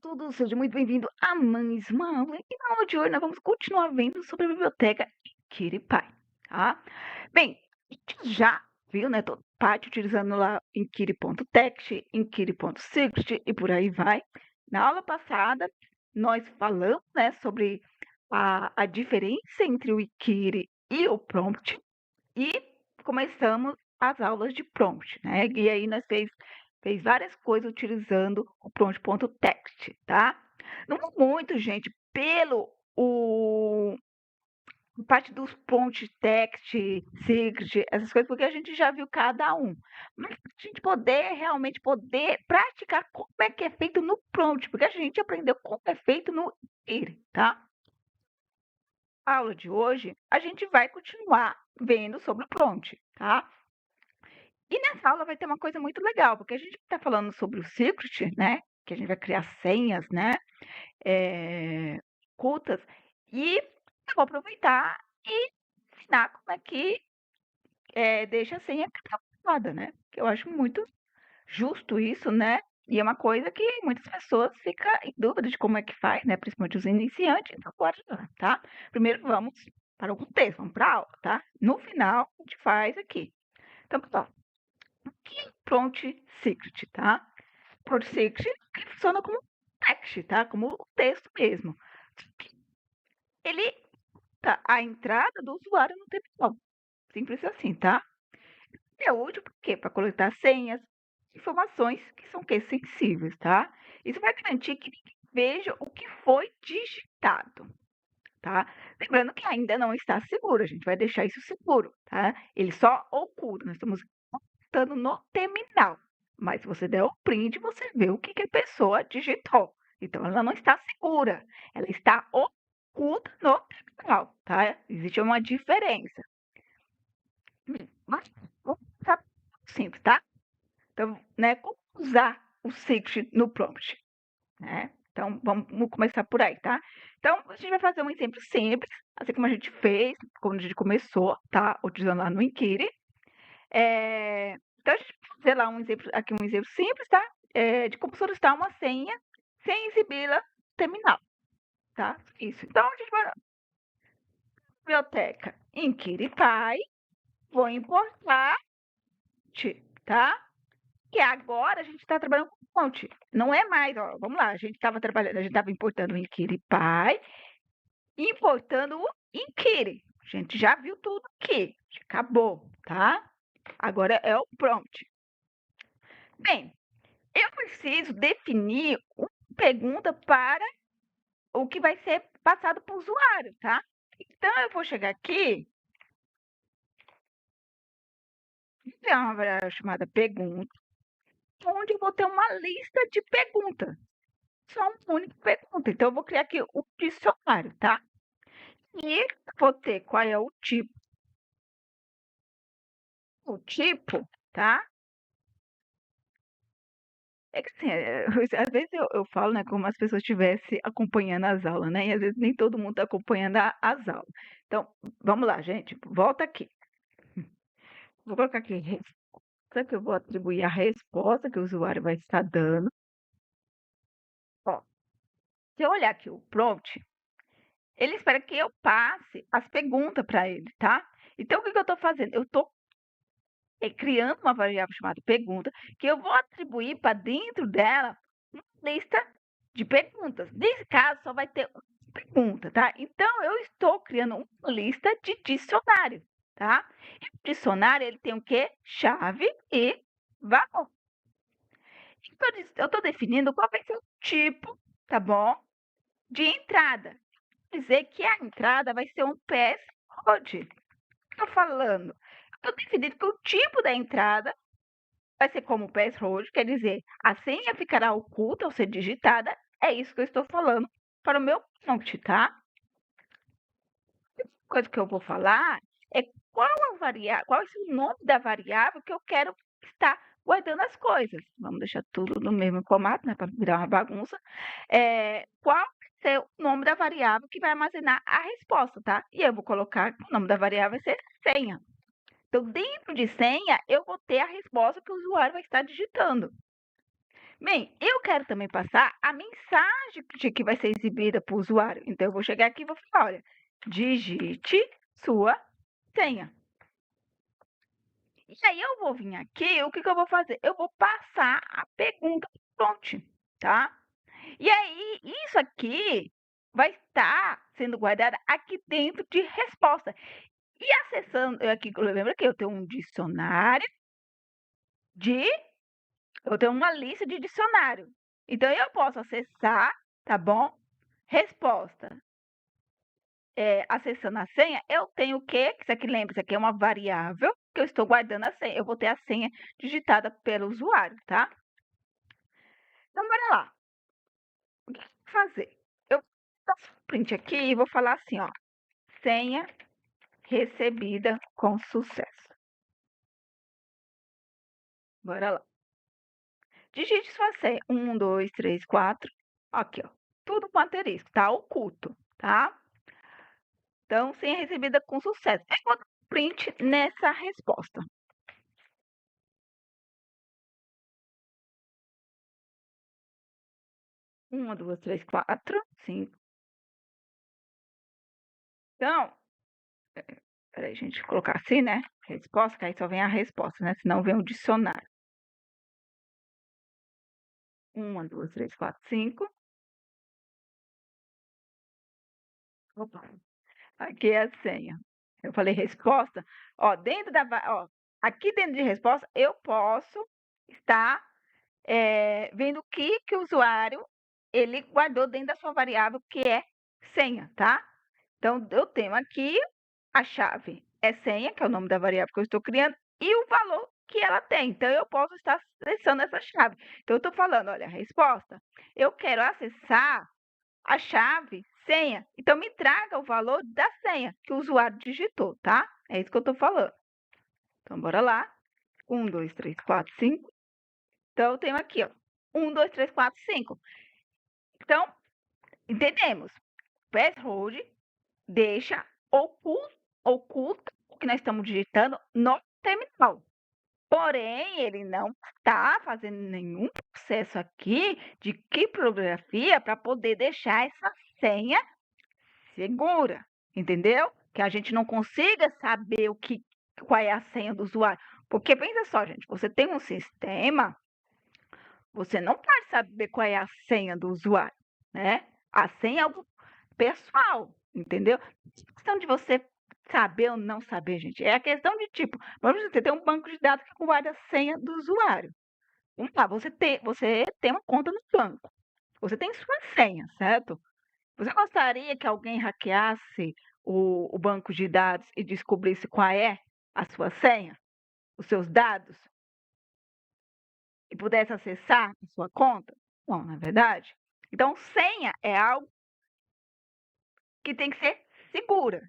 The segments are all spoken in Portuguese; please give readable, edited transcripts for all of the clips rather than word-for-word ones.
Todos, seja muito bem-vindo a mais uma aula. E na aula de hoje nós vamos continuar vendo sobre a biblioteca Inkiripai, tá? Bem, a gente já viu, né, toda parte utilizando lá Inkiri.text, Inkiri.secret e por aí vai. Na aula passada, nós falamos, né, sobre a diferença entre o Inkiri e o prompt e começamos as aulas de prompt, né? E aí nós fez várias coisas utilizando o prompt.text, tá? Não é muito, gente, pelo o parte dos prompt text, secret, essas coisas, porque a gente já viu cada um. Mas a gente realmente poder praticar como é que é feito no prompt, porque a gente aprendeu como é feito no IR, tá? A aula de hoje, a gente vai continuar vendo sobre o prompt, tá? E nessa aula vai ter uma coisa muito legal, porque a gente está falando sobre o secret, né? Que a gente vai criar senhas, né? Ocultas. E eu vou aproveitar e ensinar como é que deixa a senha criptografada, né? Que eu acho muito justo isso, né? E é uma coisa que muitas pessoas ficam em dúvida de como é que faz, né? Principalmente os iniciantes. Então, bora lá, tá? Primeiro vamos para o contexto, vamos para a aula, tá? No final, a gente faz aqui. Então, pessoal, que é prompt secret, tá? Prompt secret ele funciona como text, tá? Como o texto mesmo. Ele tá a entrada do usuário no terminal. Simples assim, tá? É útil por quê? Para coletar senhas, informações que são que sensíveis, tá? Isso vai garantir que ninguém veja o que foi digitado, tá? Lembrando que ainda não está seguro, a gente vai deixar isso seguro, tá? Ele só oculta, nós estamos ocultando no terminal. Mas se você der o print, você vê o que, que a pessoa digitou. Então, ela não está segura, ela está oculta no terminal, tá? Existe uma diferença. Mas, vamos começar simples, tá? Então, né, como usar o secret no prompt, né? Então, vamos começar por aí, tá? Então, a gente vai fazer um exemplo simples, assim como a gente fez, quando a gente começou, tá? Utilizando lá no Inkiri. Então, a gente vai fazer lá aqui um exemplo simples, tá? De como solicitar uma senha sem exibi-la no terminal, tá? Isso. Então, a gente vai na biblioteca Inkiripai, vou importar, tá? Que agora a gente está trabalhando com fonte. Não é mais, ó, vamos lá, a gente estava importando o Inkiripai, importando o Inkiri. A gente já viu tudo aqui, acabou, tá? Agora é o prompt. Bem, eu preciso definir uma pergunta para o que vai ser passado para o usuário, tá? Então, eu vou chegar aqui, tem uma variável chamada pergunta, onde eu vou ter uma lista de perguntas. Só uma única pergunta. Então, eu vou criar aqui o dicionário, tá? E vou ter qual é o tipo. O tipo, tá? É que assim, às vezes eu falo, né, como as pessoas estivessem acompanhando as aulas, né? E às vezes nem todo mundo está acompanhando as aulas. Então, vamos lá, gente, volta aqui. Vou colocar aqui, resposta, que eu vou atribuir a resposta que o usuário vai estar dando. Ó, se eu olhar aqui o prompt, ele espera que eu passe as perguntas para ele, tá? Então, o que que eu estou fazendo? Eu estou criando uma variável chamada pergunta, que eu vou atribuir para dentro dela uma lista de perguntas. Nesse caso, só vai ter uma pergunta, tá? Então, eu estou criando uma lista de dicionário, tá? E o dicionário, ele tem o quê? Chave e valor. Então, eu estou definindo qual vai ser o tipo, tá bom? De entrada. Quer dizer que a entrada vai ser um password. Estou falando. Estou definindo que o tipo da entrada vai ser como password, quer dizer, a senha ficará oculta ao ser digitada. É isso que eu estou falando para o meu prompt, tá? A coisa que eu vou falar é qual é o nome da variável que eu quero estar guardando as coisas. Vamos deixar tudo no mesmo formato, né, para virar uma bagunça. Qual vai ser o nome da variável que vai armazenar a resposta, tá? E eu vou colocar, o nome da variável vai ser senha. Então, dentro de senha, eu vou ter a resposta que o usuário vai estar digitando. Bem, eu quero também passar a mensagem que vai ser exibida para o usuário. Então, eu vou chegar aqui e vou falar, olha, digite sua senha. E aí eu vou vir aqui, o que eu vou fazer? Eu vou passar a pergunta para o prompt, tá? E aí, isso aqui vai estar sendo guardada aqui dentro de resposta. E acessando aqui, lembra que eu tenho um dicionário de eu tenho uma lista de dicionário. Então, eu posso acessar, tá bom? Resposta. Acessando a senha, eu tenho o quê? Isso aqui, lembra, isso aqui é uma variável que eu estou guardando a senha. Eu vou ter a senha digitada pelo usuário, tá? Então, bora lá. O que eu vou fazer? Eu vou dar um print aqui e vou falar assim, ó. Senha recebida com sucesso. Bora lá. Digite sua senha. 1, 2, 3, 4. Aqui, ó. Tudo com asterisco, tá oculto, tá? Então, senha recebida com sucesso. Eu vou dar um print nessa resposta. 1, 2, 3, 4, 5. Então, peraí, gente, colocar assim, né? Resposta, que aí só vem a resposta, né? Senão vem o dicionário. 1, 2, 3, 4, 5. Opa, aqui é a senha. Eu falei resposta. Ó, ó, aqui dentro de resposta, eu posso estar vendo o que o usuário ele guardou dentro da sua variável, que é senha, tá? Então, eu tenho aqui a chave é senha, que é o nome da variável que eu estou criando, e o valor que ela tem. Então, eu posso estar acessando essa chave. Então, eu estou falando, olha, a resposta, eu quero acessar a chave senha. Então, me traga o valor da senha que o usuário digitou, tá? É isso que eu estou falando. Então, bora lá. 1, 2, 3, 4, 5. Então, eu tenho aqui, ó. 1, 2, 3, 4, 5. Então, entendemos. Password deixa oculto o que nós estamos digitando no terminal. Porém, ele não está fazendo nenhum processo aqui de criptografia para poder deixar essa senha segura, entendeu? Que a gente não consiga saber qual é a senha do usuário. Porque pensa só, gente, você tem um sistema, você não pode saber qual é a senha do usuário, né? A senha é algo pessoal, entendeu? Não é questão de você saber ou não saber, gente. É a questão de tipo, vamos dizer, você tem um banco de dados que guarda a senha do usuário. Vamos lá, você tem uma conta no banco. Você tem sua senha, certo? Você gostaria que alguém hackeasse o banco de dados e descobrisse qual é a sua senha, os seus dados, e pudesse acessar a sua conta? Não, não é verdade? Então, senha é algo que tem que ser segura,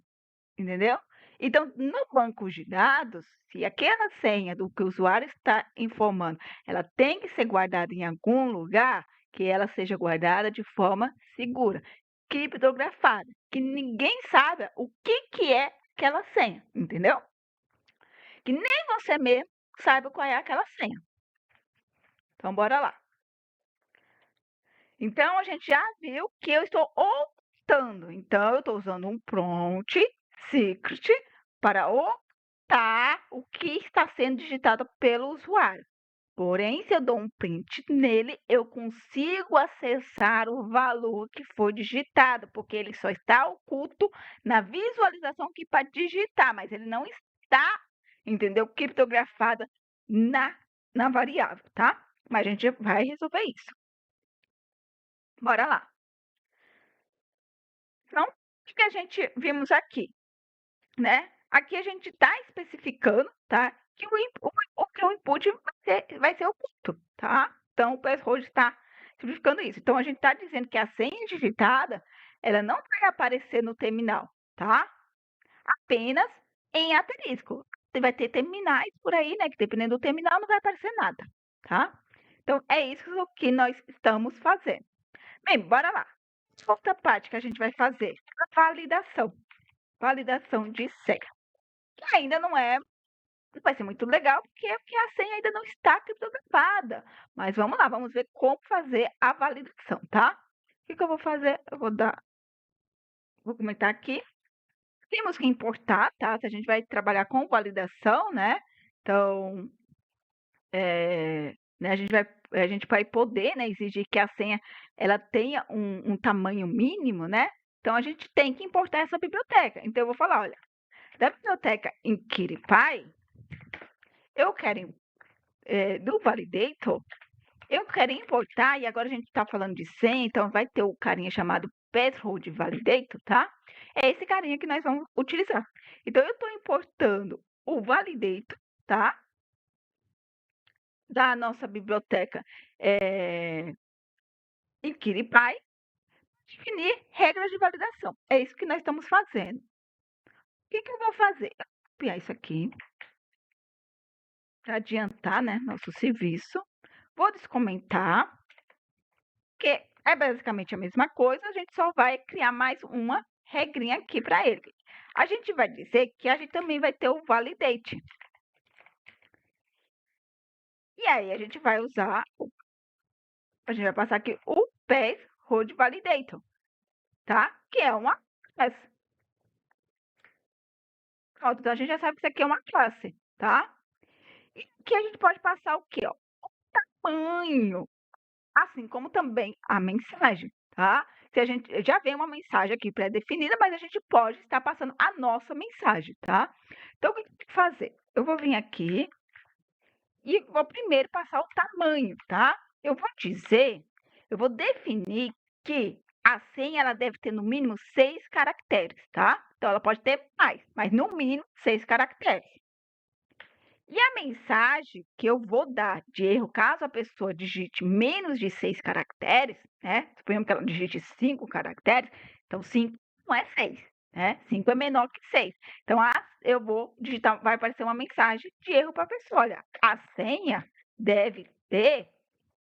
entendeu? Então, no banco de dados, se aquela senha do que o usuário está informando, ela tem que ser guardada em algum lugar, que ela seja guardada de forma segura, criptografada, que ninguém saiba o que é aquela senha, entendeu? Que nem você mesmo saiba qual é aquela senha. Então, bora lá. Então, a gente já viu que eu estou ocultando. Então, eu estou usando um prompt secret para ocultar o que está sendo digitado pelo usuário. Porém, se eu dou um print nele, eu consigo acessar o valor que foi digitado, porque ele só está oculto na visualização que para digitar, mas ele não está, entendeu? Criptografado na variável, tá? Mas a gente vai resolver isso. Bora lá. Então, o que a gente vimos aqui, né? Aqui a gente está especificando, tá? Que o input vai ser oculto, tá? Então, o password está especificando isso. Então, a gente está dizendo que a senha digitada, ela não vai aparecer no terminal, tá? Apenas em asterisco. Você vai ter terminais por aí, né? Que dependendo do terminal, não vai aparecer nada, tá? Então, é isso que nós estamos fazendo. Bem, bora lá. Outra parte que a gente vai fazer é a validação. Validação de senha. Que ainda não é vai ser muito legal, porque a senha ainda não está criptografada. Mas vamos lá, vamos ver como fazer a validação, tá? O que eu vou fazer? Vou comentar aqui. Temos que importar, tá? Se a gente vai trabalhar com validação, né? Então, né, a gente vai poder, né, exigir que a senha ela tenha um tamanho mínimo, né? Então, a gente tem que importar essa biblioteca. Então, eu vou falar, olha, da biblioteca InquiryPy, eu quero, do Validator, eu quero importar, e agora a gente está falando de senha, então vai ter o carinha chamado Password Validator, tá? É esse carinha que nós vamos utilizar. Então, eu estou importando o Validator, tá? Da nossa biblioteca InquiryPy, definir regras de validação. É isso que nós estamos fazendo. O que eu vou fazer? Eu vou copiar isso aqui para adiantar, né, nosso serviço. Vou descomentar, que é basicamente a mesma coisa, a gente só vai criar mais uma regrinha aqui para ele. A gente vai dizer que a gente também vai ter o validate. E aí a gente vai usar, a gente vai passar aqui o password validator, tá? Que é uma classe. Pronto, então a gente já sabe que isso aqui é uma classe, tá? E que a gente pode passar o quê? Ó? O tamanho, assim como também a mensagem, tá? Se a gente já vem uma mensagem aqui pré-definida, mas a gente pode estar passando a nossa mensagem, tá? Então, o que eu tenho que fazer? Eu vou vir aqui e vou primeiro passar o tamanho, tá? Eu vou definir que a senha ela deve ter no mínimo 6 caracteres, tá? Então, ela pode ter mais, mas no mínimo 6 caracteres. E a mensagem que eu vou dar de erro, caso a pessoa digite menos de 6 caracteres, né? Suponhamos que ela digite 5 caracteres, então 5 não é 6, né? 5 é menor que 6. Então, eu vou digitar, vai aparecer uma mensagem de erro para a pessoa. Olha, a senha deve ter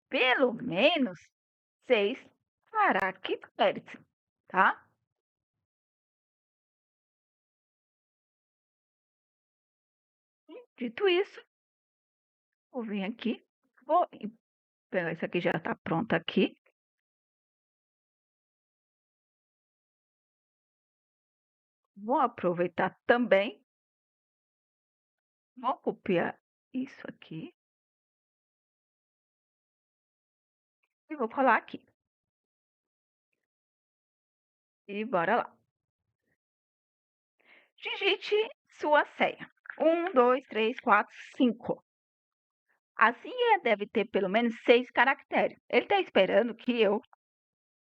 pelo menos 6 caracteres, tá? Dito isso, vou vir aqui, vou pegar isso aqui, já está pronto aqui. Vou aproveitar também, vou copiar isso aqui e vou colar aqui. E bora lá. Digite sua senha. 1, 2, 3, 4, 5. A senha deve ter pelo menos 6 caracteres. Ele está esperando que eu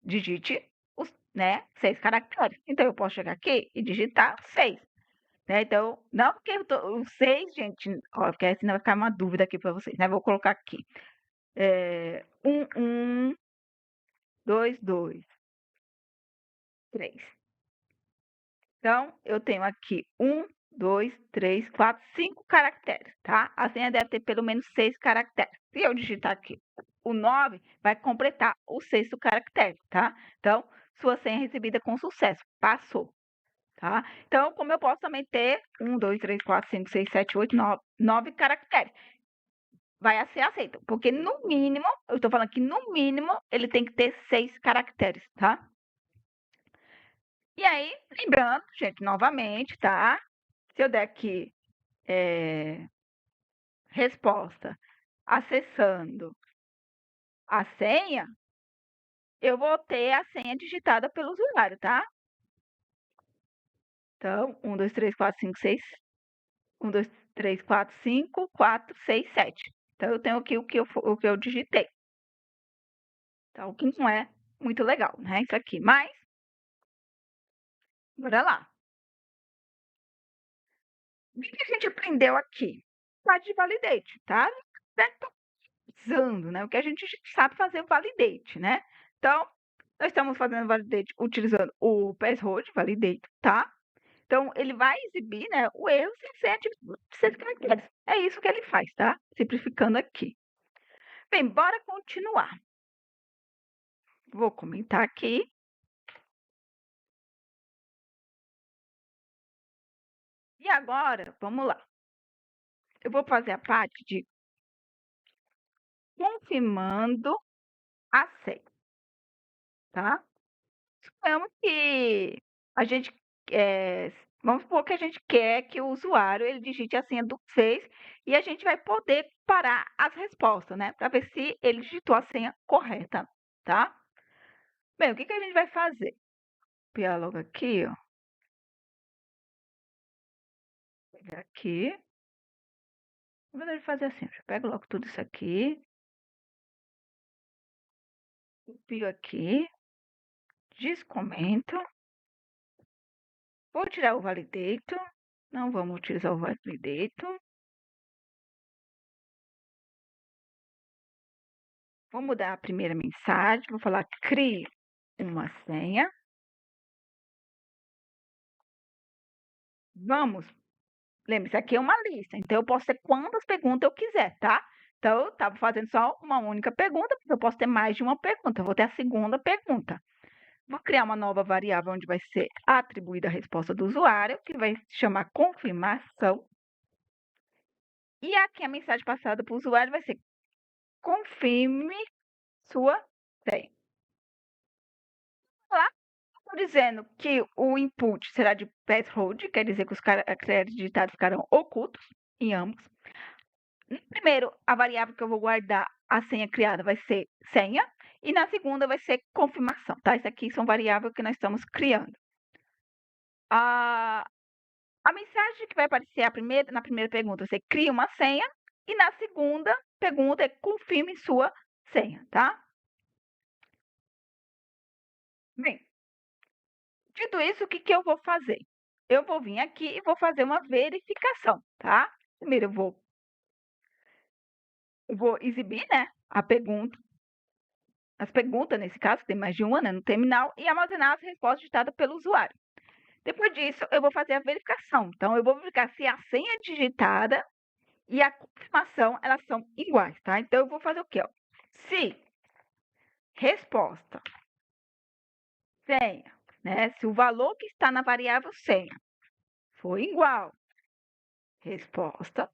digite os, né, 6 caracteres. Então, eu posso chegar aqui e digitar 6. Né? Então, não porque os 6, gente, ó, porque senão vai ficar uma dúvida aqui para vocês. Né? Vou colocar aqui. 1, 1, 2, 2, 3. Então, eu tenho aqui 1, 2, 3, 4, 5 caracteres, tá? A senha deve ter pelo menos 6 caracteres. Se eu digitar aqui o 9, vai completar o sexto caractere, tá? Então, sua senha é recebida com sucesso. Passou, tá? Então, como eu posso também ter 1, 2, 3, 4, 5, 6, 7, 8, 9 caracteres. Vai ser aceito, porque no mínimo, eu estou falando que no mínimo, ele tem que ter 6 caracteres, tá? E aí, lembrando, gente, novamente, tá? Se eu der aqui resposta acessando a senha, eu vou ter a senha digitada pelo usuário, tá? Então, 1, 2, 3, 4, 5, 6. 1, 2, 3, 4, 5, 4, 6, 7. Então, eu tenho aqui o que eu digitei. Então, o que não é muito legal, né? Isso aqui. Mas, bora lá. O que a gente aprendeu aqui? Parte de validate, tá? Usando, né? O que a gente sabe fazer é o validate, né? Então, nós estamos fazendo validate utilizando o password validate, tá? Então, ele vai exibir, né, o erro sem ser ativo de 6 caracteres. É isso que ele faz, tá? Simplificando aqui. Bem, bora continuar. Vou comentar aqui. E agora, vamos lá. Eu vou fazer a parte de confirmando a senha, tá? Suponhamos que a gente, vamos supor que a gente quer que o usuário ele digite a senha 2 vezes e a gente vai poder parar as respostas, né? Para ver se ele digitou a senha correta, tá? Bem, o que que a gente vai fazer? Copiar logo aqui, ó. Pegar aqui. Na verdade, fazer assim, eu pego logo tudo isso aqui, copio aqui, descomento. Vou tirar o validator. Não vamos utilizar o validator. Vou mudar a primeira mensagem. Vou falar crie uma senha. Vamos. Lembre-se, aqui é uma lista. Então, eu posso ter quantas perguntas eu quiser, tá? Então, eu estava fazendo só uma única pergunta, porque eu posso ter mais de uma pergunta. Eu vou ter a segunda pergunta. Vou criar uma nova variável onde vai ser atribuída a resposta do usuário, que vai se chamar confirmação. E aqui a mensagem passada para o usuário vai ser confirme sua senha. Lá, estou dizendo que o input será de password, quer dizer que os caracteres digitados ficarão ocultos em ambos. No primeiro, a variável que eu vou guardar a senha criada vai ser senha, e na segunda vai ser confirmação, tá? Isso aqui são variáveis que nós estamos criando. A mensagem que vai aparecer na primeira pergunta, você cria uma senha, e na segunda pergunta é confirme sua senha, tá? Bem, dito isso, o que que eu vou fazer? Eu vou vir aqui e vou fazer uma verificação, tá? Primeiro eu vou exibir, né, as perguntas, nesse caso, tem mais de uma, né, no terminal, e armazenar as respostas digitadas pelo usuário. Depois disso, eu vou fazer a verificação. Então, eu vou verificar se a senha digitada e a confirmação, elas são iguais, tá? Então, eu vou fazer o quê? Ó? Se resposta, senha, né? Se o valor que está na variável senha for igual, resposta,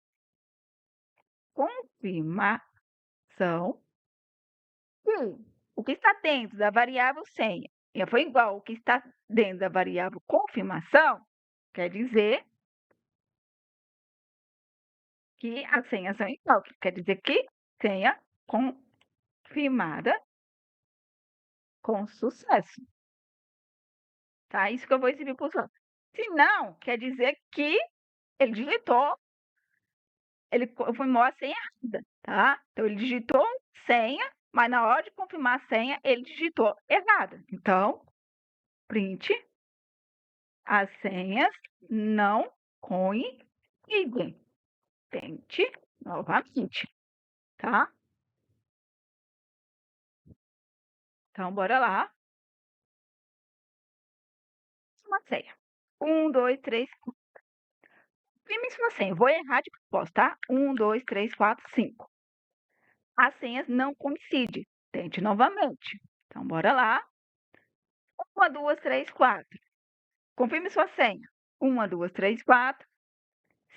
confirmação, se o que está dentro da variável senha foi igual ao que está dentro da variável confirmação, quer dizer que as senhas são iguais. Quer dizer que senha confirmada com sucesso. Tá? Isso que eu vou exibir para o usuário. Se não, quer dizer que ele digitou, ele confirmou a senha errada, tá? Então, ele digitou senha, mas na hora de confirmar a senha, ele digitou errada. Então, print, as senhas não coincidem. Tente novamente, tá? Então, bora lá. Uma senha. 1, 2, 3, 4. Confirme sua senha. Eu vou errar de propósito, tá? 1, 2, 3, 4, 5. As senhas não coincidem. Tente novamente. Então, bora lá. 1, 2, 3, 4. Confirme sua senha. 1, 2, 3, 4.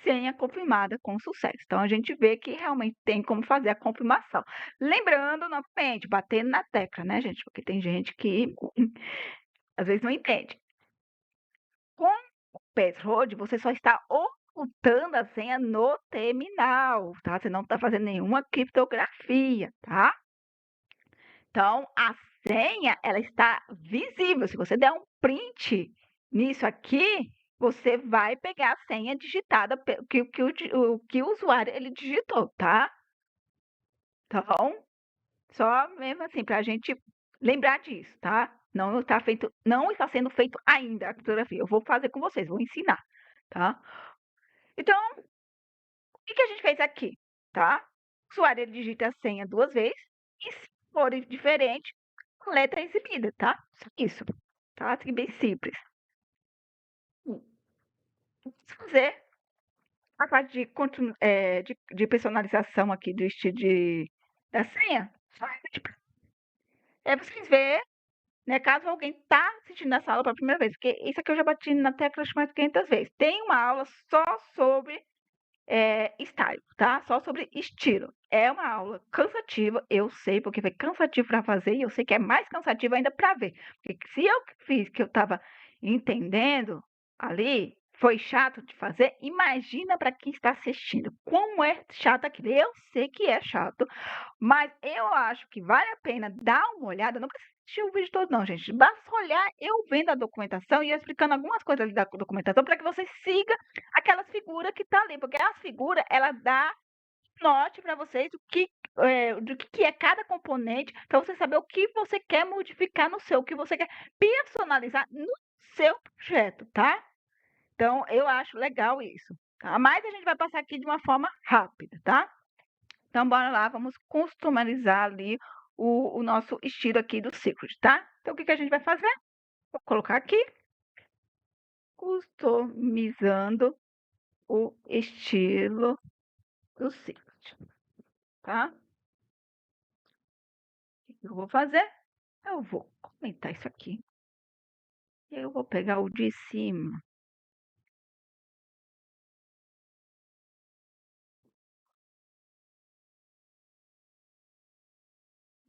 Senha confirmada com sucesso. Então, a gente vê que realmente tem como fazer a confirmação. Lembrando, novamente, batendo na tecla, né, gente? Porque tem gente que às vezes não entende. Com o password, você só está ocultando a senha no terminal, tá? Você não está fazendo nenhuma criptografia, tá? Então, a senha, ela está visível. Se você der um print nisso aqui, você vai pegar a senha digitada que o usuário ele digitou, tá? Então, só mesmo assim, para a gente lembrar disso, tá? Não está sendo feito ainda a criptografia. Eu vou fazer com vocês, vou ensinar, tá? Então, o que que a gente fez aqui, tá? O usuário ele digita a senha 2 vezes e se for diferente, a letra é exibida, tá? Só isso, tá? Assim, bem simples. Vamos fazer a parte de personalização aqui do estilo da senha. Só repetir. Vocês verem, né? Caso alguém tá assistindo essa aula pela primeira vez, porque isso aqui eu já bati na tecla mais de 500 vezes. Tem uma aula só sobre style, tá? Só sobre estilo. É uma aula cansativa, eu sei, porque foi cansativo para fazer e eu sei que é mais cansativo ainda para ver. Porque se eu fiz que eu estava entendendo ali, foi chato de fazer, imagina para quem está assistindo. Como é chato aquilo. Eu sei que é chato, mas eu acho que vale a pena dar uma olhada. Não precisa assistir o vídeo todo, não, gente. Basta olhar eu vendo a documentação e eu explicando algumas coisas ali da documentação para que você siga aquelas figuras que tá ali, porque as figuras ela dá norte para vocês do que é cada componente, para você saber o que você quer modificar no seu, o que você quer personalizar no seu projeto, tá? Então eu acho legal isso, tá? Mas a gente vai passar aqui de uma forma rápida, tá? Então bora lá, vamos customizar ali o nosso estilo aqui do Secret, tá? Então o que a gente vai fazer? Vou colocar aqui customizando o estilo do Secret, tá? O que eu vou fazer? Eu vou comentar isso aqui. E eu vou pegar o de cima.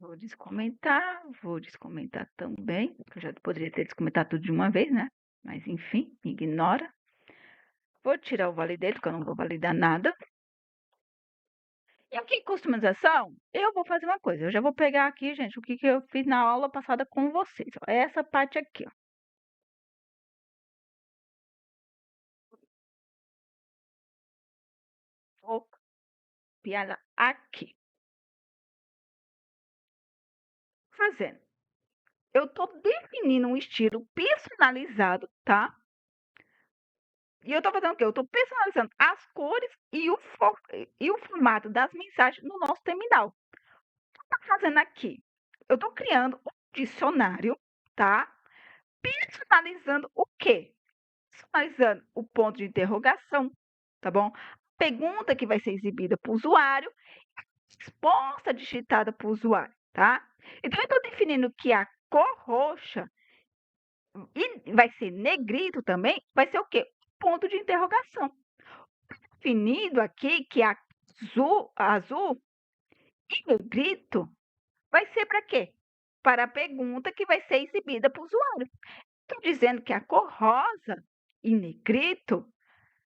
Vou descomentar também. Eu já poderia ter descomentado tudo de uma vez, né? Mas enfim, ignora. Vou tirar o validate, porque eu não vou validar nada. E aqui em customização, eu vou fazer uma coisa. Eu já vou pegar aqui, gente, o que eu fiz na aula passada com vocês. Ó, essa parte aqui, ó. Vou copiar ela aqui. Fazendo. Eu tô definindo um estilo personalizado, tá? E eu tô fazendo o quê? Eu tô personalizando as cores e o formato das mensagens no nosso terminal. O que eu tô fazendo aqui? Eu tô criando um dicionário, tá? Personalizando o quê? Personalizando o ponto de interrogação, tá bom? Pergunta que vai ser exibida para o usuário, resposta digitada para o usuário, tá? Então, eu estou definindo que a cor roxa e vai ser negrito também, vai ser o quê? Ponto de interrogação. Definido aqui que azul e negrito vai ser para quê? Para a pergunta que vai ser exibida para o usuário. Estou dizendo que a cor rosa e negrito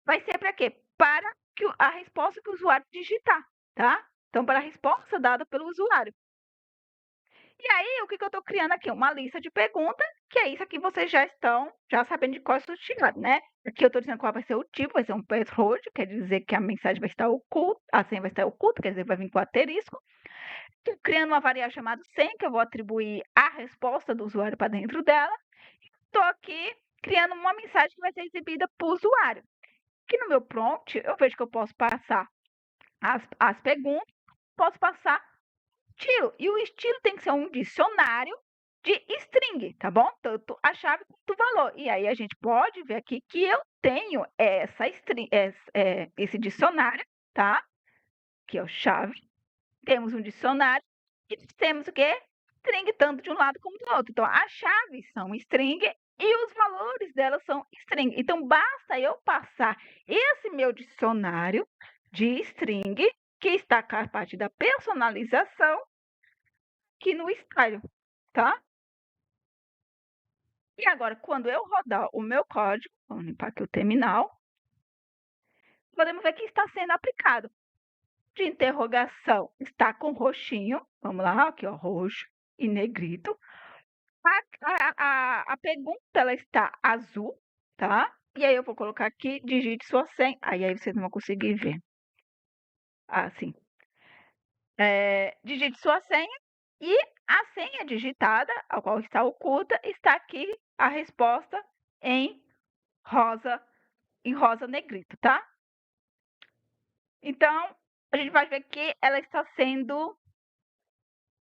vai ser para quê? Para a resposta que o usuário digitar, tá? Então, para a resposta dada pelo usuário. E aí, o que eu estou criando aqui? Uma lista de perguntas, que é isso aqui vocês já estão sabendo de qual é o tirado, né? Aqui eu estou dizendo qual vai ser o tipo, vai ser um password, quer dizer que a mensagem vai estar oculta, a senha vai estar oculta, quer dizer, vai vir com asterisco. Estou criando uma variável chamada senha, que eu vou atribuir a resposta do usuário para dentro dela. Estou aqui criando uma mensagem que vai ser exibida para o usuário. Aqui no meu prompt, eu vejo que eu posso passar as perguntas, posso passar estilo. E o estilo tem que ser um dicionário de string, tá bom? Tanto a chave quanto o valor. E aí a gente pode ver aqui que eu tenho esse dicionário, tá? Aqui é o chave. Temos um dicionário e temos o quê? String, tanto de um lado como do outro. Então, as chaves são string e os valores delas são string. Então, basta eu passar esse meu dicionário de string, que está com a parte da personalização, aqui no style, tá? E agora, quando eu rodar o meu código, vamos limpar aqui o terminal, podemos ver que está sendo aplicado. De interrogação está com roxinho, vamos lá, aqui ó, roxo e negrito. A pergunta ela está azul, tá? E aí eu vou colocar aqui, digite sua senha. Aí vocês não vão conseguir ver. Assim. Digite sua senha e a senha digitada, a qual está oculta, está aqui a resposta em rosa negrito, tá? Então, a gente vai ver que ela está sendo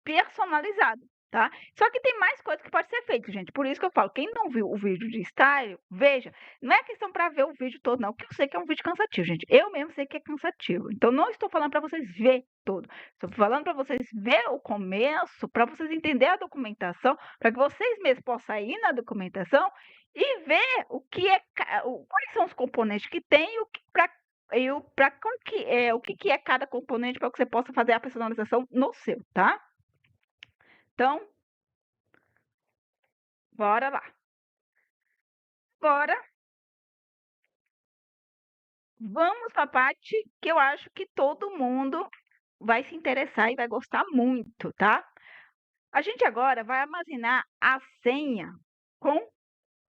personalizado, tá? Só que tem mais coisa que pode ser feito, gente. Por isso que eu falo, quem não viu o vídeo de style, veja. Não é questão para ver o vídeo todo, não. Porque eu sei que é um vídeo cansativo, gente. Eu mesmo sei que é cansativo. Então, não estou falando para vocês ver todo. Estou falando para vocês ver o começo, para vocês entenderem a documentação, para que vocês mesmos possam ir na documentação e ver o que quais são os componentes que tem e para para o que que é cada componente para que você possa fazer a personalização no seu, tá? Então, bora lá. Agora, vamos para a parte que eu acho que todo mundo vai se interessar e vai gostar muito, tá? A gente agora vai armazenar a senha com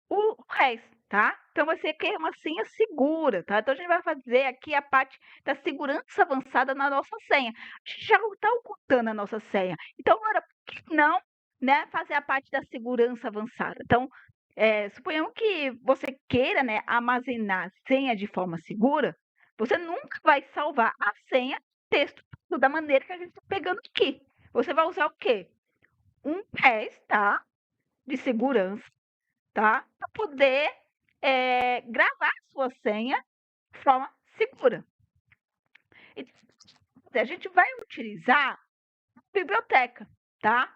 o resto, tá? Então vai ser que é uma senha segura, tá? Então a gente vai fazer aqui a parte da segurança avançada na nossa senha. A gente já está ocultando a nossa senha. Então agora, por que não, né, fazer a parte da segurança avançada? Então, suponhamos que você queira, né, armazenar senha de forma segura, você nunca vai salvar a senha texto da maneira que a gente está pegando aqui. Você vai usar o quê? Um hash, tá? De segurança, tá? Para poder gravar a sua senha de forma segura. E a gente vai utilizar a biblioteca, tá?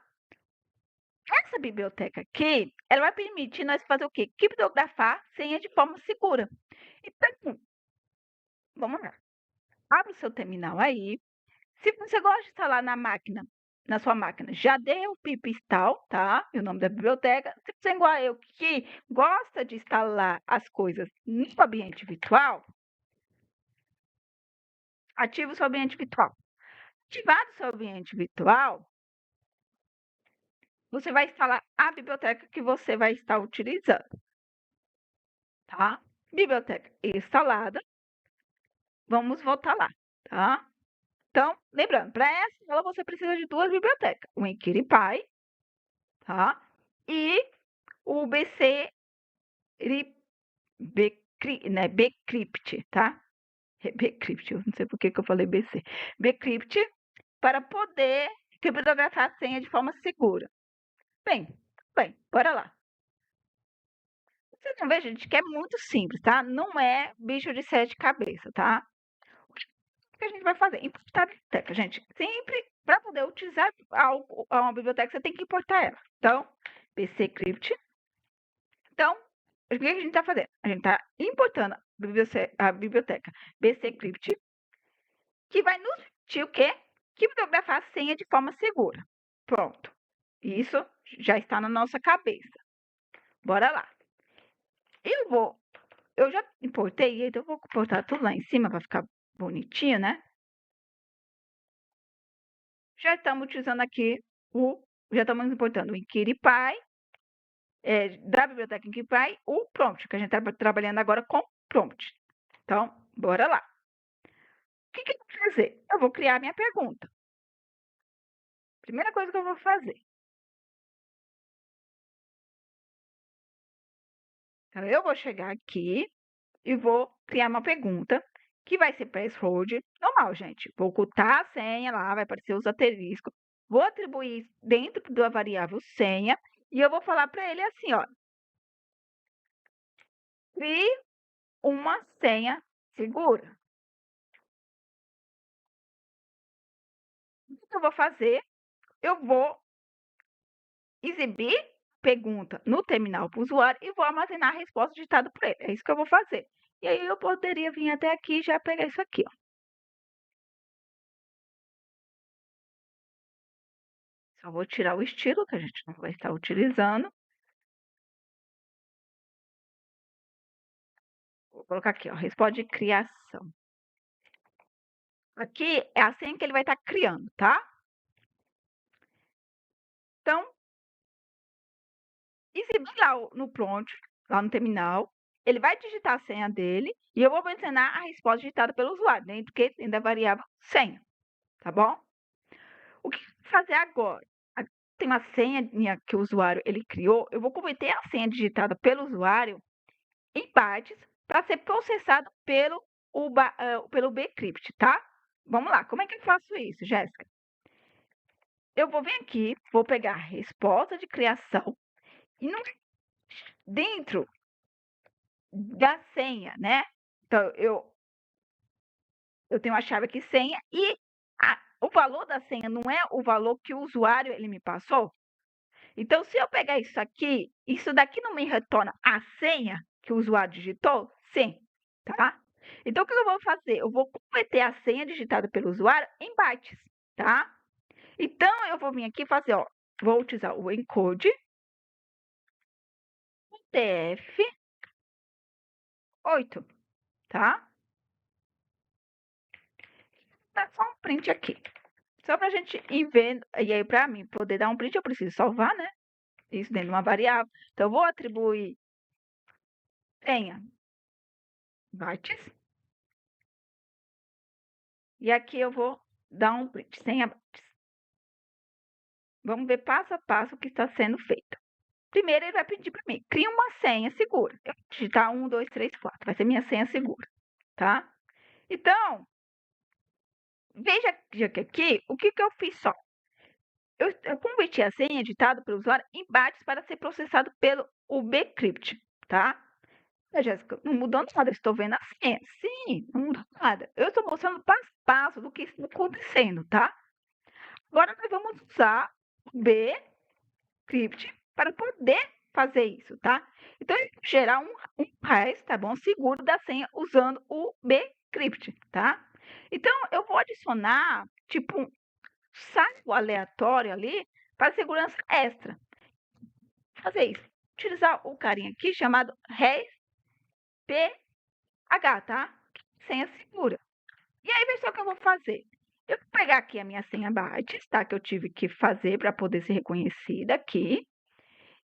Essa biblioteca aqui, ela vai permitir nós fazer o quê? Criptografar senha de forma segura. Então, vamos lá. Abre o seu terminal aí. Se você gosta de instalar na sua máquina, já dê o pip install, tá? E o nome da biblioteca. Se você é igual a eu que gosta de instalar as coisas no ambiente virtual, ative o seu ambiente virtual. Ativado o seu ambiente virtual, você vai instalar a biblioteca que você vai estar utilizando, tá? Biblioteca instalada. Vamos voltar lá, tá? Então, lembrando, para essa aula você precisa de duas bibliotecas, o Enkiripai, tá? E o Bcrypt, tá? Bcrypt, eu não sei por que eu falei BC. Bcrypt, para poder criptografar a senha de forma segura. Bem, bora lá. Vocês vão ver, gente, que é muito simples, tá? Não é bicho de sete cabeças, tá? O que a gente vai fazer? Importar a biblioteca, gente. Sempre, para poder utilizar uma biblioteca, você tem que importar ela. Então, Bcrypt. Então, o que a gente está fazendo? A gente está importando a biblioteca Bcrypt, que vai nos permitir o quê? Criptografar a senha de forma segura. Pronto. Isso já está na nossa cabeça. Bora lá. Eu já importei, então eu vou importar tudo lá em cima para ficar bonitinho, né? Já estamos utilizando aqui já estamos importando o Enkiripai, da biblioteca Enkiripai, o prompt, que a gente está trabalhando agora com prompt. Então, bora lá. O que eu vou fazer? Eu vou criar minha pergunta. Primeira coisa que eu vou fazer. Então, eu vou chegar aqui e vou criar uma pergunta que vai ser password normal, gente. Vou ocultar a senha lá, vai aparecer os asteriscos. Vou atribuir dentro da variável senha e eu vou falar para ele assim, ó. Crie uma senha segura. O que eu vou fazer? Eu vou exibir pergunta no terminal para o usuário e vou armazenar a resposta digitada por ele. É isso que eu vou fazer. E aí eu poderia vir até aqui e já pegar isso aqui, ó. Só vou tirar o estilo, que a gente não vai estar utilizando. Vou colocar aqui, ó, resposta de criação. Aqui é a senha que ele vai estar criando, tá? Então, exibir lá no prompt, lá no terminal, ele vai digitar a senha dele e eu vou mencionar a resposta digitada pelo usuário, dentro da variável senha, tá bom? O que eu vou fazer agora? Tem uma senha que o usuário ele criou, eu vou converter a senha digitada pelo usuário em bytes para ser processado pelo Bcrypt, tá? Vamos lá, como é que eu faço isso, Jéssica? Eu vou vir aqui, vou pegar a resposta de criação e dentro da senha, né? Então, eu tenho a chave aqui senha e o valor da senha não é o valor que o usuário ele me passou? Então, se eu pegar isso aqui, isso daqui não me retorna a senha que o usuário digitou? Sim, tá? Então, o que eu vou fazer? Eu vou converter a senha digitada pelo usuário em bytes, tá? Então, eu vou vir aqui e fazer, ó, vou utilizar o encode UTF-8, tá? Dá só um print aqui. Só pra gente ir vendo, e aí pra mim poder dar um print, eu preciso salvar, né? Isso dentro de uma variável. Então, eu vou atribuir senha bytes. E aqui eu vou dar um print, senha bytes. Vamos ver passo a passo o que está sendo feito. Primeiro, ele vai pedir para mim, cria uma senha segura. Eu vou digitar 1, 2, 3, 4. Vai ser minha senha segura, tá? Então, veja que aqui, o que eu fiz só? Eu converti a senha ditada pelo usuário em bytes para ser processado pelo UBCrypt, tá? Jéssica, não mudou nada, eu estou vendo a senha. Sim, não mudou nada. Eu estou mostrando passo a passo do que está acontecendo, tá? Agora nós vamos usar o Bcrypt para poder fazer isso, tá? Então, eu vou gerar um hash, tá bom? Seguro da senha usando o Bcrypt, tá? Então, eu vou adicionar, tipo, um saldo aleatório ali para segurança extra. Vou fazer isso. Utilizar o carinha aqui chamado hash PH, tá? Senha segura. E aí, veja só o que eu vou fazer. Eu vou pegar aqui a minha senha bytes, tá? Que eu tive que fazer para poder ser reconhecida aqui.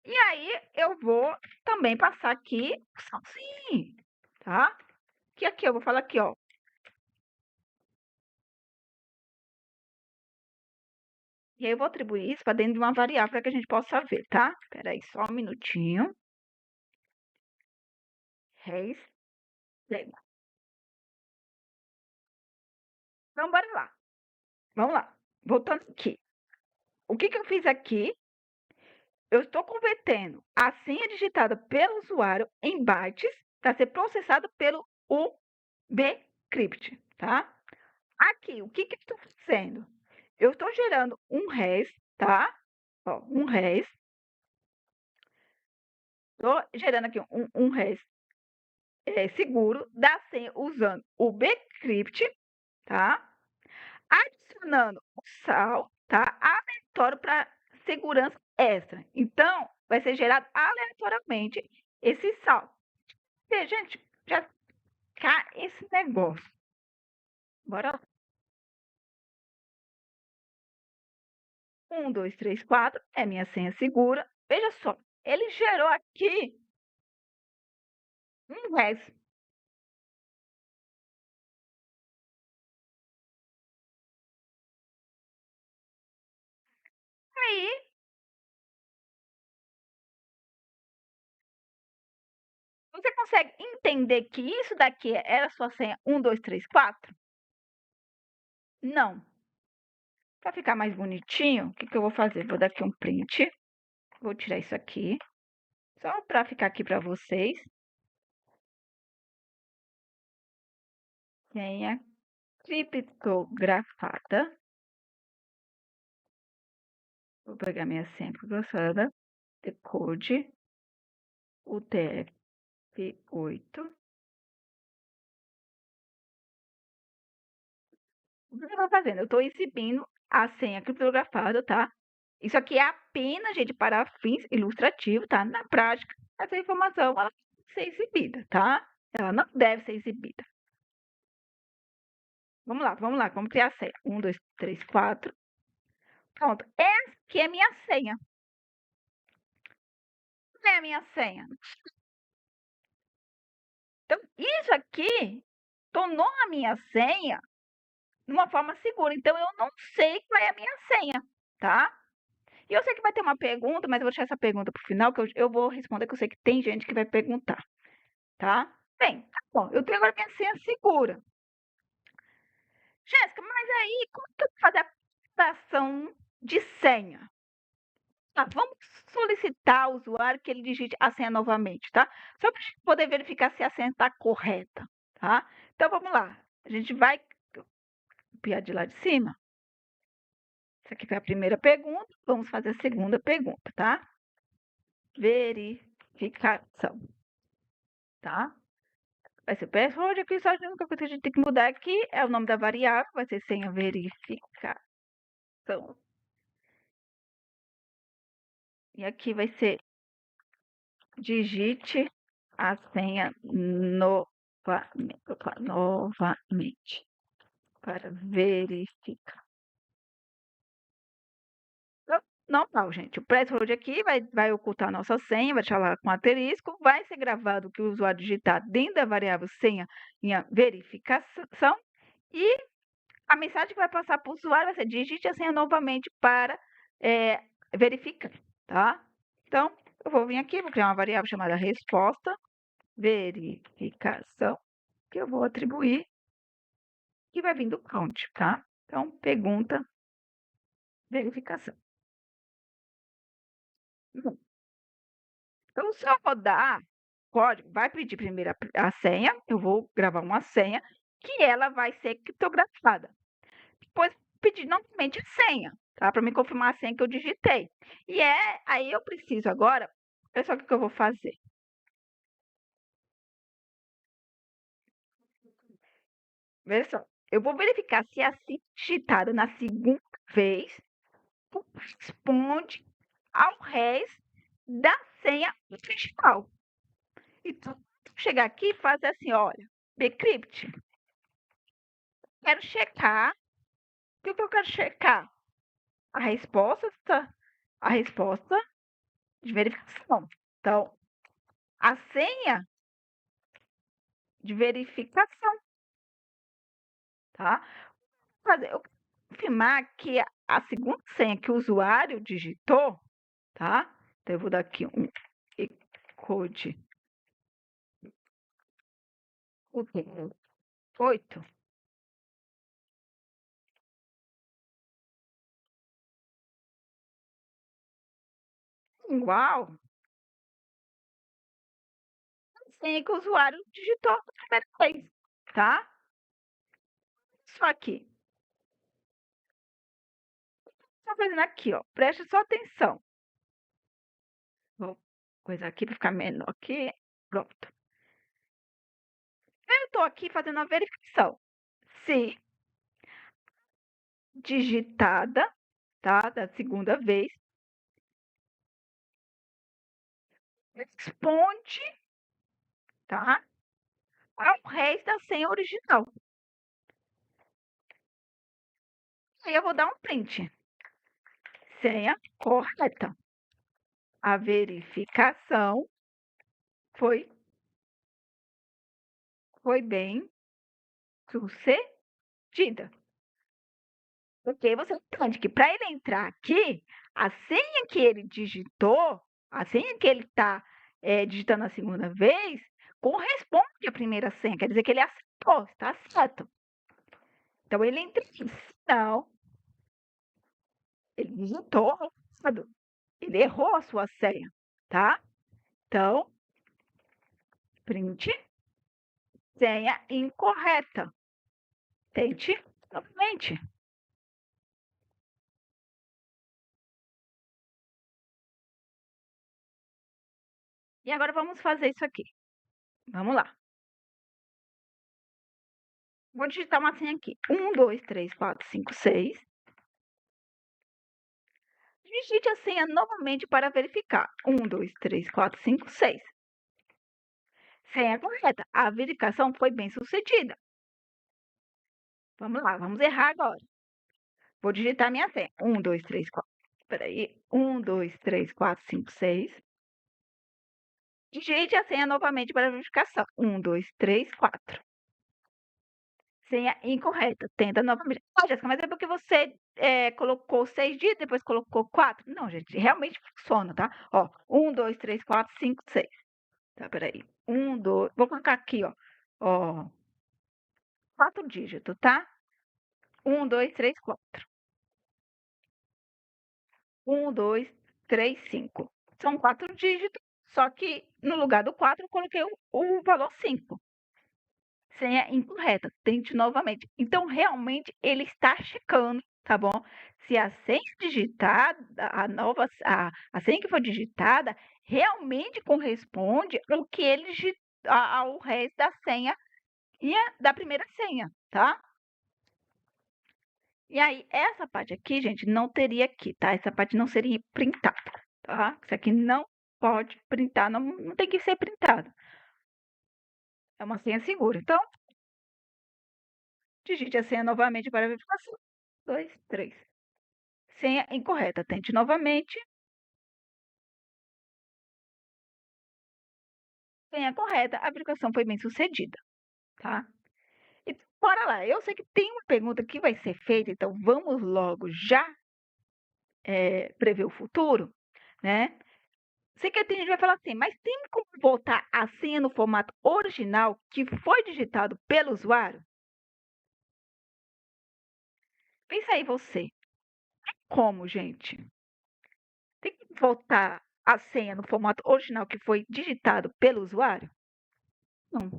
E aí, eu vou também passar aqui o salzinho, tá? Que aqui eu vou falar aqui, ó. E aí, eu vou atribuir isso para dentro de uma variável para que a gente possa ver, tá? Espera aí, só um minutinho. Reis, lema. Então, bora lá. Vamos lá. Voltando aqui. O que eu fiz aqui? Eu estou convertendo a senha digitada pelo usuário em bytes para ser processado pelo UBCrypt, tá? Aqui, o que eu estou fazendo? Eu estou gerando um hash, tá? Ó, um hash. Estou gerando aqui um hash seguro da senha usando o Bcrypt, tá? Adicionando o sal, tá? Aleatório para segurança extra. Então, vai ser gerado aleatoriamente esse sal. E, gente, já cá esse negócio. Bora lá. 1, 2, 3, 4 é minha senha segura. Veja só, ele gerou aqui um hash. Aí, você consegue entender que isso daqui era a sua senha 1, 2, 3, 4? Não. Para ficar mais bonitinho, o que eu vou fazer? Vou dar aqui um print. Vou tirar isso aqui. Só para ficar aqui para vocês. Senha criptografada. Vou pegar minha senha criptografada. Decode UTF-8. O que eu estou fazendo? Eu estou exibindo a senha criptografada, tá? Isso aqui é apenas, gente, para fins ilustrativos, tá? Na prática, essa informação ela tem que ser exibida, tá? Ela não deve ser exibida. Vamos lá, vamos criar a senha. 1, 2, 3, 4. Pronto, essa aqui é a minha senha. Não é a minha senha. Então, isso aqui tornou a minha senha de uma forma segura. Então, eu não sei qual é a minha senha, tá? E eu sei que vai ter uma pergunta, mas eu vou deixar essa pergunta para o final, que eu vou responder, que eu sei que tem gente que vai perguntar, tá? Bem, tá bom, eu tenho agora minha senha segura. Jéssica, mas aí, como que eu vou fazer a computação de senha? Tá, vamos solicitar ao usuário que ele digite a senha novamente, tá? Só para poder verificar se a senha está correta, tá? Então, vamos lá. A gente vai copiar de lá de cima. Essa aqui foi a primeira pergunta. Vamos fazer a segunda pergunta, tá? Verificação, tá? Vai ser password aqui, só a única coisa que a gente tem que mudar aqui é o nome da variável, vai ser senha verificação. E aqui vai ser digite a senha novamente para verificar. Normal, gente. O password aqui vai ocultar a nossa senha, vai deixar lá com asterisco, vai ser gravado o que o usuário digitar dentro da variável senha em verificação e a mensagem que vai passar para o usuário vai ser digite a senha novamente para verificar, tá? Então, eu vou vir aqui, vou criar uma variável chamada resposta, verificação, que eu vou atribuir, que vai vir do count, tá? Então, pergunta, verificação. Bom, então, se eu rodar código, vai pedir primeiro a senha, eu vou gravar uma senha, que ela vai ser criptografada. Depois, pedir novamente a senha, tá? Para me confirmar a senha que eu digitei. E aí eu preciso agora, olha só o que eu vou fazer. Veja só, eu vou verificar se a senha digitada na segunda vez corresponde ao resto da senha principal. Então, chegar aqui e fazer assim, olha, decrypt. Quero checar. O que eu quero checar? A resposta de verificação. Então, a senha de verificação, tá? Eu confirmar que a segunda senha que o usuário digitou, tá? Então, eu vou dar aqui um code 8. Igual a senha que o usuário digitou a primeira vez, tá? Só que, estou fazendo aqui, ó, preste só atenção. Vou coisar aqui para ficar menor aqui. Pronto. Eu estou aqui fazendo a verificação. Se digitada, tá? Da segunda vez, responde, tá? Ao resto da senha original. Aí eu vou dar um print. Senha correta. A verificação foi bem sucedida. Porque você entende que para ele entrar aqui, a senha que ele digitou, a senha que ele está digitando a segunda vez, corresponde à primeira senha. Quer dizer que ele acertou, está certo. Então, ele entra aqui. Não, ele digitou errado. Ele errou a sua senha, tá? Então, print, senha incorreta. Tente novamente. E agora vamos fazer isso aqui. Vamos lá. Vou digitar uma senha aqui. 1, 2, 3, 4, 5, 6. Digite a senha novamente para verificar. 1, 2, 3, 4, 5, 6. Senha correta. A verificação foi bem sucedida. Vamos lá, vamos errar agora. Vou digitar minha senha. 1, 2, 3, 4. Espera aí. 1, 2, 3, 4, 5, 6. Digite a senha novamente para verificação. 1, 2, 3, 4. Senha incorreta. Tenta novamente. Ah, Jéssica, mas é porque você colocou 6 dias, depois colocou 4? Não, gente, realmente funciona, tá? Ó, 1, 2, 3, 4, 5, 6. Tá, peraí. 1, 2. Vou colocar aqui, ó. Ó. 4 dígitos, tá? 1, 2, 3, 4. 1, 2, 3, 5. São 4 dígitos, só que no lugar do 4 eu coloquei o valor 5. Senha incorreta. Tente novamente. Então, realmente, ele está checando, tá bom? Se a senha digitada, a senha que foi digitada, realmente corresponde ao que ele ao resto da senha da primeira senha, tá? E aí, essa parte aqui, gente, não teria aqui, tá? Essa parte não seria printada, tá? Isso aqui não pode printar, não tem que ser printado. É uma senha segura. Então, digite a senha novamente para a verificação. 2, 3. Senha incorreta. Tente novamente. Senha correta. A verificação foi bem sucedida, tá? E bora lá. Eu sei que tem uma pergunta que vai ser feita, então vamos logo já prever o futuro, né? Sei que a gente vai falar assim, mas tem como voltar a senha no formato original que foi digitado pelo usuário? Pensa aí você. Como, gente? Tem que voltar a senha no formato original que foi digitado pelo usuário? Não.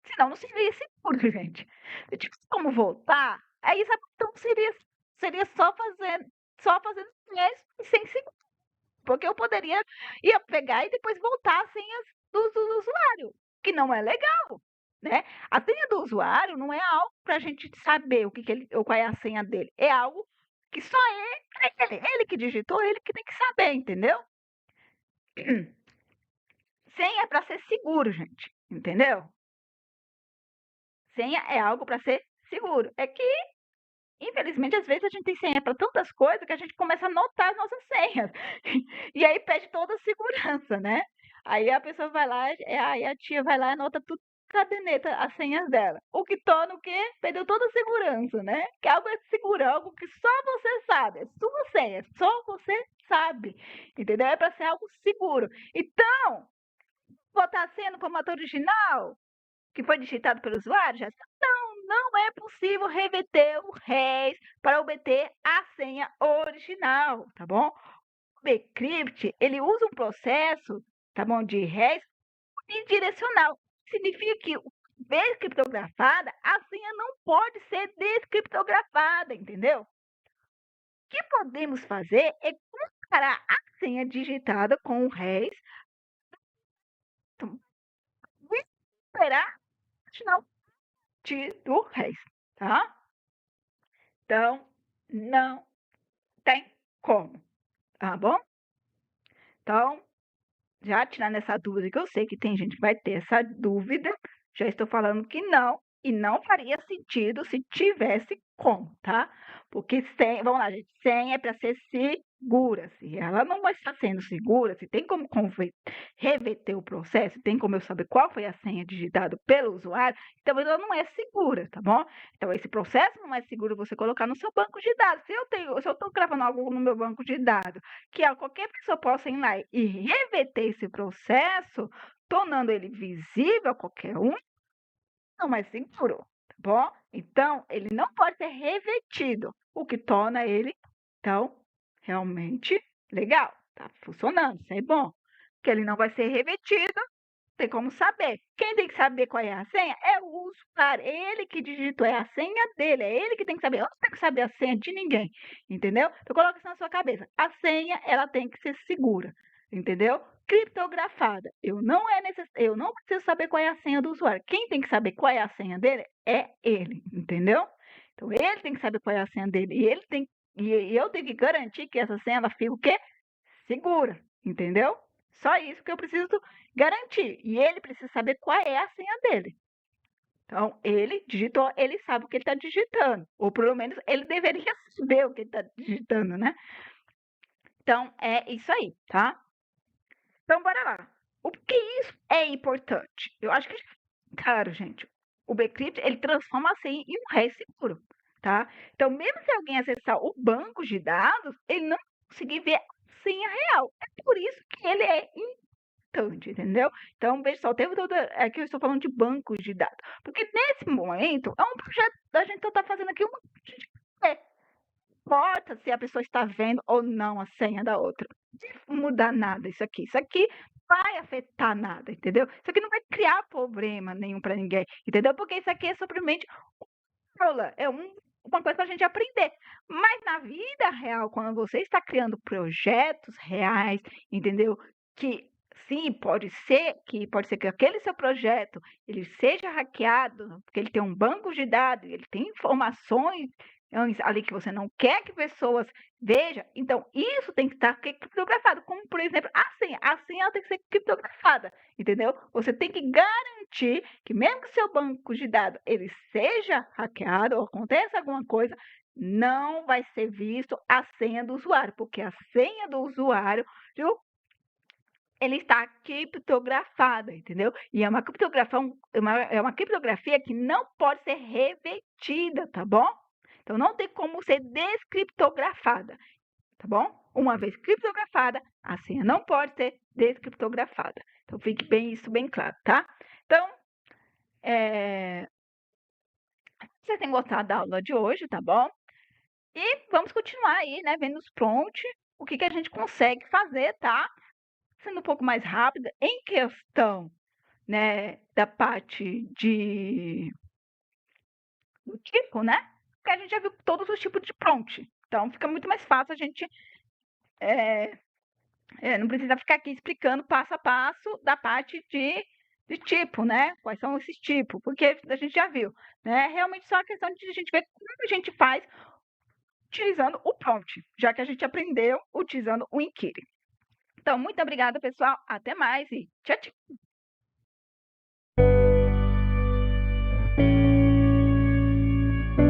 Senão não seria seguro, gente. Se tivesse como voltar, aí sabe, então seria só fazendo sem seguro. Porque eu ia pegar e depois voltar as senhas do usuário, que não é legal, né? A senha do usuário não é algo para a gente saber ou qual é a senha dele. É algo que só ele que digitou, ele que tem que saber, entendeu? Senha é para ser seguro, gente, entendeu? Senha é algo para ser seguro. É que, infelizmente, às vezes a gente tem senha para tantas coisas que a gente começa a anotar as nossas senhas. E aí perde toda a segurança, né? Aí a pessoa vai lá, aí a tia vai lá e anota tudo com a caderneta, as senhas dela. O que torna o quê? Perdeu toda a segurança, né? Que algo é seguro, algo que só você sabe, é sua senha, só você sabe, entendeu? É para ser algo seguro. Então, botar a senha no formato original, que foi digitado pelo usuário, já não é possível reverter o RES para obter a senha original, tá bom? O Bcrypt, ele usa um processo, tá bom, de RES bidirecional. Significa que descriptografada, a senha não pode ser descriptografada, entendeu? O que podemos fazer é comparar a senha digitada com o RES e esperar final do RES, tá? Então, não tem como, tá bom? Então, já tirando essa dúvida, que eu sei que tem gente que vai ter essa dúvida, já estou falando que não, e não faria sentido se tivesse como, tá? Porque vamos lá, gente, senha é para ser segura. Se ela não está sendo segura, se tem como reverter o processo, tem como eu saber qual foi a senha digitada pelo usuário, então ela não é segura, tá bom? Então esse processo não é seguro você colocar no seu banco de dados. Se eu estou gravando algo no meu banco de dados, que qualquer pessoa possa ir lá e reverter esse processo, tornando ele visível a qualquer um, não é seguro, tá bom? Então, ele não pode ser revertido, o que torna ele, então, realmente legal, tá funcionando, isso é bom. Porque ele não vai ser revertido, tem como saber. Quem tem que saber qual é a senha é o usuário, ele que digitou, é a senha dele, é ele que tem que saber. Eu não tenho que saber a senha de ninguém, entendeu? Então, coloca isso na sua cabeça. A senha, ela tem que ser segura, entendeu? Criptografada. Eu não preciso saber qual é a senha do usuário. Quem tem que saber qual é a senha dele é ele, entendeu? Então, ele tem que saber qual é a senha dele e eu tenho que garantir que essa senha ela fica o quê? Segura, entendeu? Só isso que eu preciso garantir. E ele precisa saber qual é a senha dele. Então, ele digitou, ele sabe o que ele está digitando. Ou pelo menos ele deveria saber o que ele está digitando, né? Então, é isso aí, tá? Então, bora lá. O que isso é importante? Eu acho que, claro, gente, o Bcrypt, ele transforma a senha em um REST seguro, tá? Então, mesmo se alguém acessar o banco de dados, ele não conseguir ver a senha real. É por isso que ele é importante, entendeu? Então, veja só, o tempo todo aqui eu estou falando de bancos de dados. Porque nesse momento, é um projeto da gente está fazendo aqui uma. Importa se a pessoa está vendo ou não a senha da outra. Não muda nada isso aqui. Isso aqui vai afetar nada, entendeu? Isso aqui não vai criar problema nenhum para ninguém, entendeu? Porque isso aqui é simplesmente aula, uma coisa para a gente aprender. Mas na vida real, quando você está criando projetos reais, entendeu? Que Sim, pode ser que aquele seu projeto ele seja hackeado, porque ele tem um banco de dados, ele tem informações ali que você não quer que pessoas vejam. Então, isso tem que estar criptografado, como por exemplo, a senha ela tem que ser criptografada, entendeu? Você tem que garantir que mesmo que seu banco de dados ele seja hackeado ou aconteça alguma coisa, não vai ser visto a senha do usuário, porque a senha do usuário ele está criptografada, entendeu? E é uma criptografia que não pode ser revertida, tá bom? Então não tem como ser descriptografada, tá bom? Uma vez criptografada, a senha não pode ser descriptografada. Então fique bem isso bem claro, tá? Então, vocês têm gostado da aula de hoje, tá bom? E vamos continuar aí, né, vendo os prompts, o que a gente consegue fazer, tá? Sendo um pouco mais rápida, em questão, né, da parte do tipo, né? Porque a gente já viu todos os tipos de prompt. Então fica muito mais fácil a gente não precisa ficar aqui explicando passo a passo da parte de tipo, né? Quais são esses tipos, porque a gente já viu, né? Realmente só a questão de a gente ver como a gente faz utilizando o prompt, já que a gente aprendeu utilizando o Inquiry. Então, muito obrigada, pessoal. Até mais e tchau, tchau.